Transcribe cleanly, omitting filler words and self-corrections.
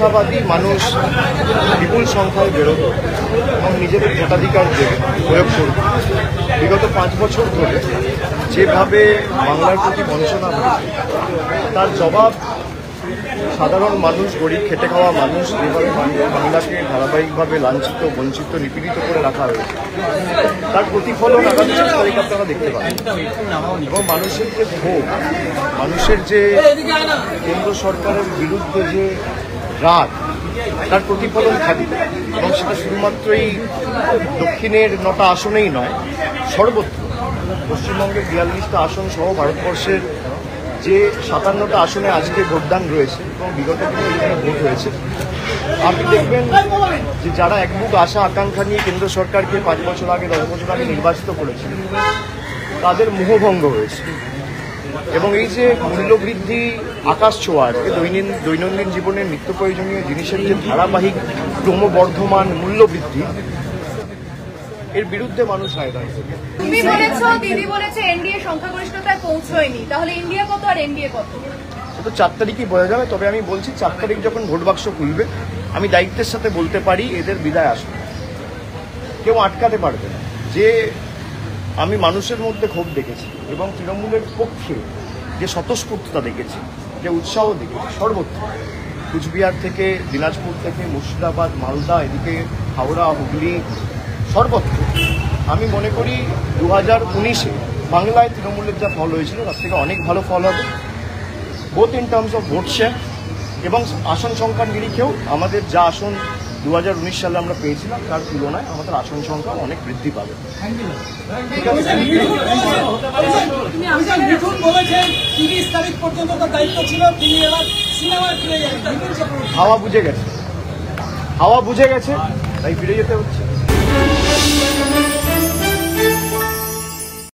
আশাবাদী মানুষ বিপুল সংখ্যায় বেরোবে এবং নিজেদের ভোটাধিকার প্রয়োগ করবে। বিগত 5 বছর ধরে যেভাবে বাংলার প্রতি বঞ্চনা হয়েছে তার জবাব সাধারণ মানুষ, গরিব খেটে খাওয়া মানুষ যেভাবে বাংলাকে ধারাবাহিকভাবে লাঞ্ছিত, বঞ্চিত, নিপীড়িত করে রাখা হয়েছে তার প্রতিফলন আগামী 6 তারিখ আপনারা দেখতে পাবেন। এবং মানুষের যে ক্ষোভ, মানুষের যে কেন্দ্র সরকারের বিরুদ্ধে যে রাগ, তার প্রতিফলন থাকবে। এবং সেটা শুধুমাত্রই দক্ষিণের 9টা আসনেই নয়, সর্বত্র পশ্চিমবঙ্গের 42টা আসন সহ ভারতবর্ষের যে 57টা আসনে আজকে ভোটদান রয়েছে এবং বিগত দিনে এখানে ভোট হয়েছে, আপনি দেখবেন যে যারা একবুক আশা আকাঙ্ক্ষা নিয়ে কেন্দ্র সরকারকে 5 বছর আগে 10 বছর আগে নির্বাচিত করেছিলেন তাদের মোহভঙ্গ হয়েছে। এবং এই যে মূল্যবৃদ্ধি আকাশ ছোঁয়া, আজকে দৈনন্দিন জীবনের নিত্য প্রয়োজনীয় জিনিসের যে ধারাবাহিক ক্রমবর্ধমান মূল্যবৃদ্ধি, এর বিরুদ্ধে মানুষ আয়োজন করবে। তুমি বলেছো, দিদি বলেছে এনডিএ সংখ্যাগরিষ্ঠতায় পৌঁছয়নি, তাহলে ইন্ডিয়া কত আর এনডিএ কত? তো 4 তারিখই বোঝা যাবে। তবে আমি বলছি 4 তারিখ যখন ভোট বাক্স খুলবে আমি দায়িত্বের সাথে বলতে পারি এদের বিদায় আসবে, কেউ আটকাতে পারবে না। যে আমি মানুষের মধ্যে ক্ষোভ দেখেছি এবং তৃণমূলের পক্ষে যে স্বতঃস্ফূর্ততা দেখেছি, যে উৎসাহ দেখেছি সর্বত্র, কুচবিহার থেকে দিনাজপুর থেকে মুর্শিদাবাদ, মালদা, এদিকে হাওড়া, হুগলি, সর্বত্র আমি মনে করি 2019-এ বাংলায় তৃণমূলের যা ফল হয়েছিল তার থেকে অনেক ভালো ফল হবে, both in terms of vote share এবং আসন সংখ্যার নিরিখেও। আমাদের যা আসন 2019 সালে আমরা পেয়েছিলাম তার তুলনায় আমাদের আসন সংখ্যা অনেক বৃদ্ধি পাবে। ঠিক আছে, হাওয়া বুঝে গেছে, তাই ফিরে যেতে হচ্ছে।